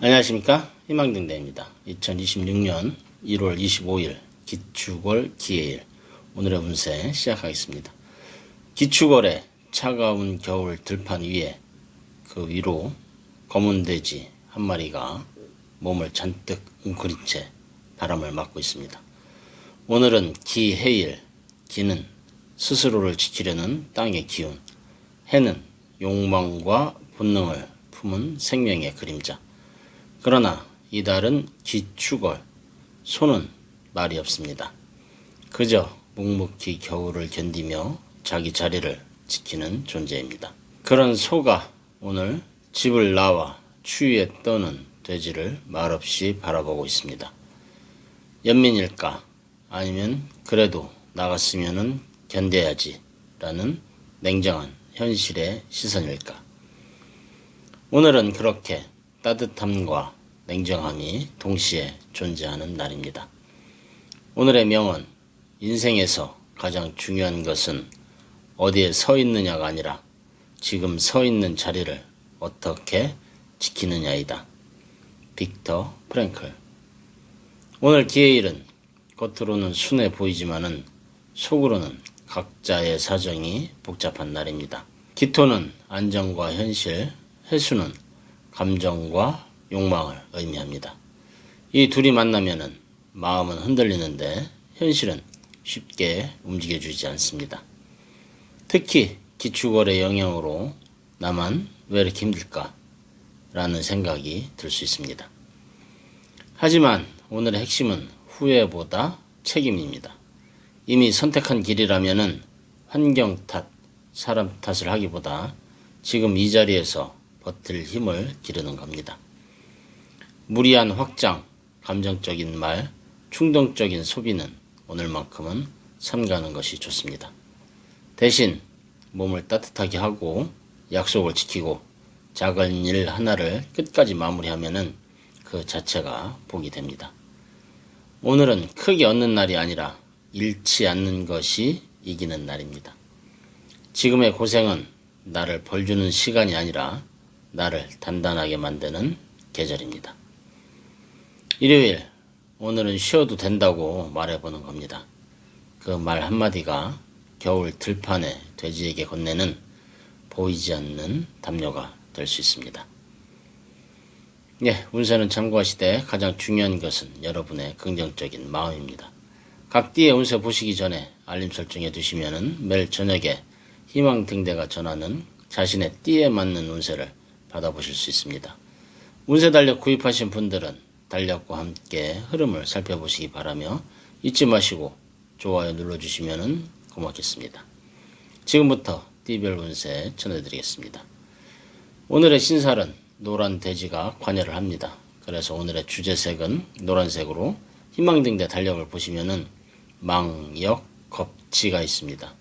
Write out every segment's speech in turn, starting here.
안녕하십니까, 희망등대입니다. 2026년 1월 25일 기축월 기해일, 오늘의 운세 시작하겠습니다. 기축월에 차가운 겨울 들판 위에 그 위로 검은 돼지 한 마리가 몸을 잔뜩 웅크린 채 바람을 맞고 있습니다. 오늘은 기해일, 기는 스스로를 지키려는 땅의 기운, 해는 욕망과 본능을 품은 생명의 그림자. 그러나 이달은 기축월, 소는 말이 없습니다. 그저 묵묵히 겨울을 견디며 자기 자리를 지키는 존재입니다. 그런 소가 오늘 집을 나와 추위에 떠는 돼지를 말없이 바라보고 있습니다. 연민일까? 아니면 그래도 나갔으면 견뎌야지 라는 냉정한 현실의 시선일까? 오늘은 그렇게 따뜻함과 냉정함이 동시에 존재하는 날입니다. 오늘의 명언, 인생에서 가장 중요한 것은 어디에 서 있느냐가 아니라 지금 서 있는 자리를 어떻게 지키느냐이다. 빅터 프랭클. 오늘 기해일은 겉으로는 순해 보이지만은 속으로는 각자의 사정이 복잡한 날입니다. 기토는 안정과 현실, 해수는 감정과 욕망을 의미합니다. 이 둘이 만나면은 마음은 흔들리는데 현실은 쉽게 움직여주지 않습니다. 특히 기축월의 영향으로 나만 왜 이렇게 힘들까? 라는 생각이 들 수 있습니다. 하지만 오늘의 핵심은 후회보다 책임입니다. 이미 선택한 길이라면은 환경 탓, 사람 탓을 하기보다 지금 이 자리에서 버틸 힘을 기르는 겁니다. 무리한 확장, 감정적인 말, 충동적인 소비는 오늘만큼은 삼가는 것이 좋습니다. 대신 몸을 따뜻하게 하고 약속을 지키고 작은 일 하나를 끝까지 마무리하면은 그 자체가 복이 됩니다. 오늘은 크게 얻는 날이 아니라 잃지 않는 것이 이기는 날입니다. 지금의 고생은 나를 벌주는 시간이 아니라 나를 단단하게 만드는 계절입니다. 일요일, 오늘은 쉬어도 된다고 말해보는 겁니다. 그 말 한마디가 겨울 들판에 돼지에게 건네는 보이지 않는 담요가 될 수 있습니다. 운세는 참고하시되 가장 중요한 것은 여러분의 긍정적인 마음입니다. 각 띠의 운세 보시기 전에 알림 설정해 두시면은 매일 저녁에 희망등대가 전하는 자신의 띠에 맞는 운세를 받아보실 수 있습니다. 운세 달력 구입하신 분들은 달력과 함께 흐름을 살펴보시기 바라며 잊지 마시고 좋아요 눌러주시면 고맙겠습니다. 지금부터 띠별 운세 전해드리겠습니다. 오늘의 신살은 노란 돼지가 관여를 합니다. 그래서 오늘의 주제색은 노란색으로 희망등대 달력을 보시면은 망, 역, 겁지가 있습니다.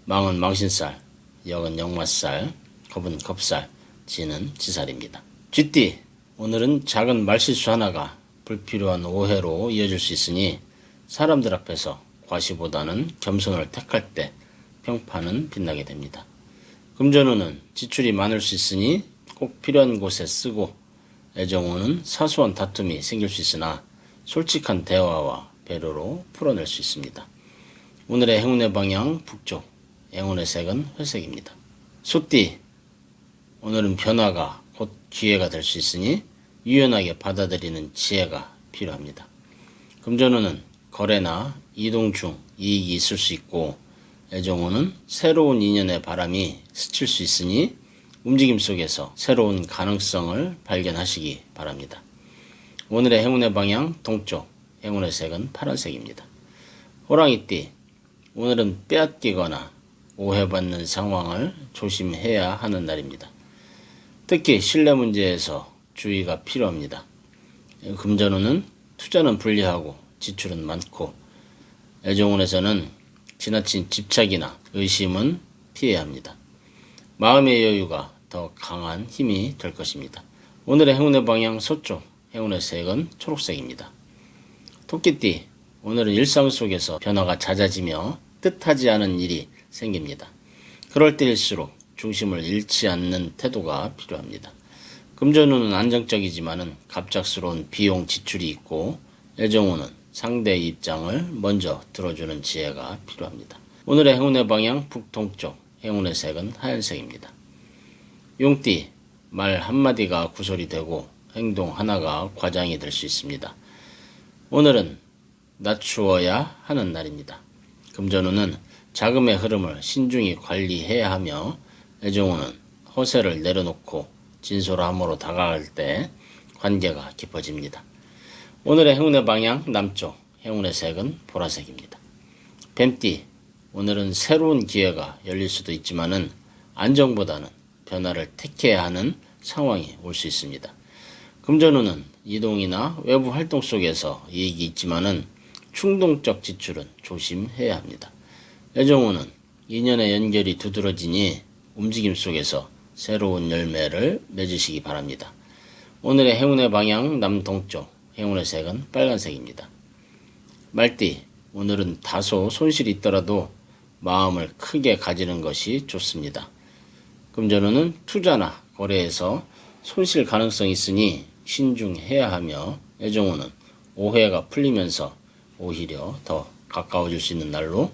망은 망신살, 역은 역마살, 겁은 겁살, 지는 지살입니다. 쥐띠, 오늘은 작은 말실수 하나가 불필요한 오해로 이어질 수 있으니 사람들 앞에서 과시보다는 겸손을 택할 때 평판은 빛나게 됩니다. 금전운은 지출이 많을 수 있으니 꼭 필요한 곳에 쓰고 애정운은 사소한 다툼이 생길 수 있으나 솔직한 대화와 배려로 풀어낼 수 있습니다. 오늘의 행운의 방향 북쪽, 행운의 색은 회색입니다. 소띠, 오늘은 변화가 곧 기회가 될 수 있으니 유연하게 받아들이는 지혜가 필요합니다. 금전운은 거래나 이동 중 이익이 있을 수 있고 애정운은 새로운 인연의 바람이 스칠 수 있으니 움직임 속에서 새로운 가능성을 발견하시기 바랍니다. 오늘의 행운의 방향 동쪽, 행운의 색은 파란색입니다. 호랑이띠, 오늘은 빼앗기거나 오해받는 상황을 조심해야 하는 날입니다. 특히 신뢰 문제에서 주의가 필요합니다. 금전운은 투자는 불리하고 지출은 많고 애정운에서는 지나친 집착이나 의심은 피해야 합니다. 마음의 여유가 더 강한 힘이 될 것입니다. 오늘의 행운의 방향 서쪽, 행운의 색은 초록색입니다. 토끼띠, 오늘은 일상 속에서 변화가 잦아지며 뜻하지 않은 일이 생깁니다. 그럴 때일수록 중심을 잃지 않는 태도가 필요합니다. 금전운은 안정적이지만은 갑작스러운 비용 지출이 있고 애정운은 상대의 입장을 먼저 들어주는 지혜가 필요합니다. 오늘의 행운의 방향 북동쪽, 행운의 색은 하얀색입니다. 용띠, 말 한마디가 구설이 되고 행동 하나가 과장이 될 수 있습니다. 오늘은 낮추어야 하는 날입니다. 금전운은 자금의 흐름을 신중히 관리해야 하며 애정운은 허세를 내려놓고 진솔함으로 다가갈 때 관계가 깊어집니다. 오늘의 행운의 방향 남쪽, 행운의 색은 보라색입니다. 뱀띠, 오늘은 새로운 기회가 열릴 수도 있지만은 안정보다는 변화를 택해야 하는 상황이 올 수 있습니다. 금전운은 이동이나 외부 활동 속에서 이익이 있지만은 충동적 지출은 조심해야 합니다. 애정운은 인연의 연결이 두드러지니 움직임 속에서 새로운 열매를 맺으시기 바랍니다. 오늘의 행운의 방향 남동쪽, 행운의 색은 빨간색입니다. 말띠, 오늘은 다소 손실이 있더라도 마음을 크게 가지는 것이 좋습니다. 금전운은 투자나 거래에서 손실 가능성이 있으니 신중해야 하며 애정운은 오해가 풀리면서 오히려 더 가까워질 수 있는 날로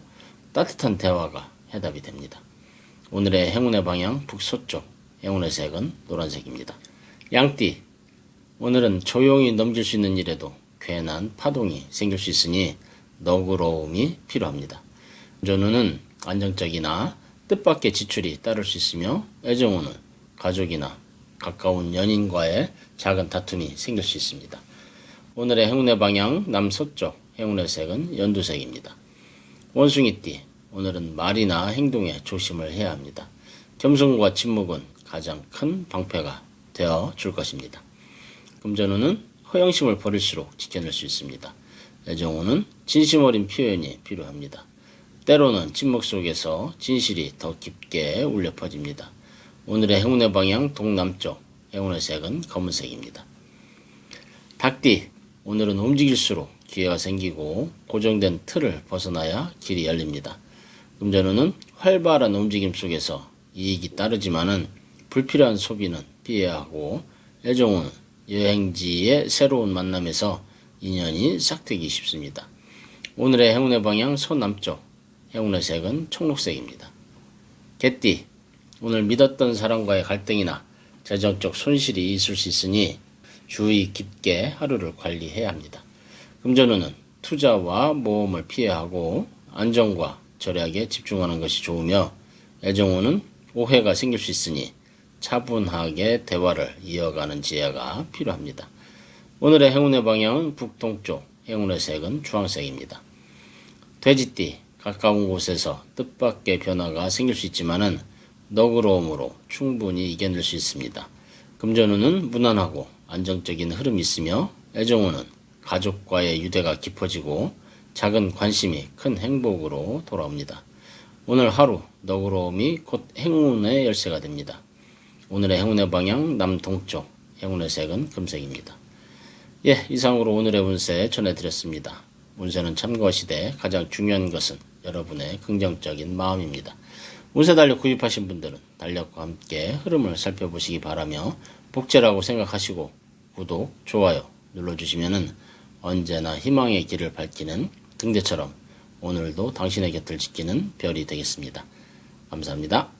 따뜻한 대화가 해답이 됩니다. 오늘의 행운의 방향 북서쪽, 행운의 색은 노란색입니다. 양띠, 오늘은 조용히 넘길 수 있는 일에도 괜한 파동이 생길 수 있으니 너그러움이 필요합니다. 금전운은 안정적이나 뜻밖의 지출이 따를 수 있으며 애정운은 가족이나 가까운 연인과의 작은 다툼이 생길 수 있습니다. 오늘의 행운의 방향 남서쪽, 행운의 색은 연두색입니다. 원숭이띠, 오늘은 말이나 행동에 조심을 해야 합니다. 겸손과 침묵은 가장 큰 방패가 되어 줄 것입니다. 금전운은 허영심을 버릴수록 지켜낼 수 있습니다. 애정운은 진심 어린 표현이 필요합니다. 때로는 침묵 속에서 진실이 더 깊게 울려 퍼집니다. 오늘의 행운의 방향 동남쪽, 행운의 색은 검은색입니다. 닭띠, 오늘은 움직일수록 기회가 생기고 고정된 틀을 벗어나야 길이 열립니다. 금전운은 활발한 움직임 속에서 이익이 따르지만은 불필요한 소비는 피해야 하고 애정운은 여행지의 새로운 만남에서 인연이 싹트기 쉽습니다. 오늘의 행운의 방향 서남쪽, 행운의 색은 청록색입니다. 개띠, 오늘 믿었던 사람과의 갈등이나 재정적 손실이 있을 수 있으니 주의 깊게 하루를 관리해야 합니다. 금전운은 투자와 모험을 피해야 하고 안정과 절약에 집중하는 것이 좋으며 애정운은 오해가 생길 수 있으니 차분하게 대화를 이어가는 지혜가 필요합니다. 오늘의 행운의 방향은 북동쪽, 행운의 색은 주황색입니다. 돼지띠, 가까운 곳에서 뜻밖의 변화가 생길 수 있지만은 너그러움으로 충분히 이겨낼 수 있습니다. 금전운은 무난하고 안정적인 흐름이 있으며 애정운은 가족과의 유대가 깊어지고 작은 관심이 큰 행복으로 돌아옵니다. 오늘 하루 너그러움이 곧 행운의 열쇠가 됩니다. 오늘의 행운의 방향 남동쪽, 행운의 색은 금색입니다. 이상으로 오늘의 운세 전해드렸습니다. 운세는 참고하시되 가장 중요한 것은 여러분의 긍정적인 마음입니다. 운세 달력 구입하신 분들은 달력과 함께 흐름을 살펴보시기 바라며 복제라고 생각하시고 구독, 좋아요 눌러주시면 언제나 희망의 길을 밝히는 등대처럼 오늘도 당신의 곁을 지키는 별이 되겠습니다. 감사합니다.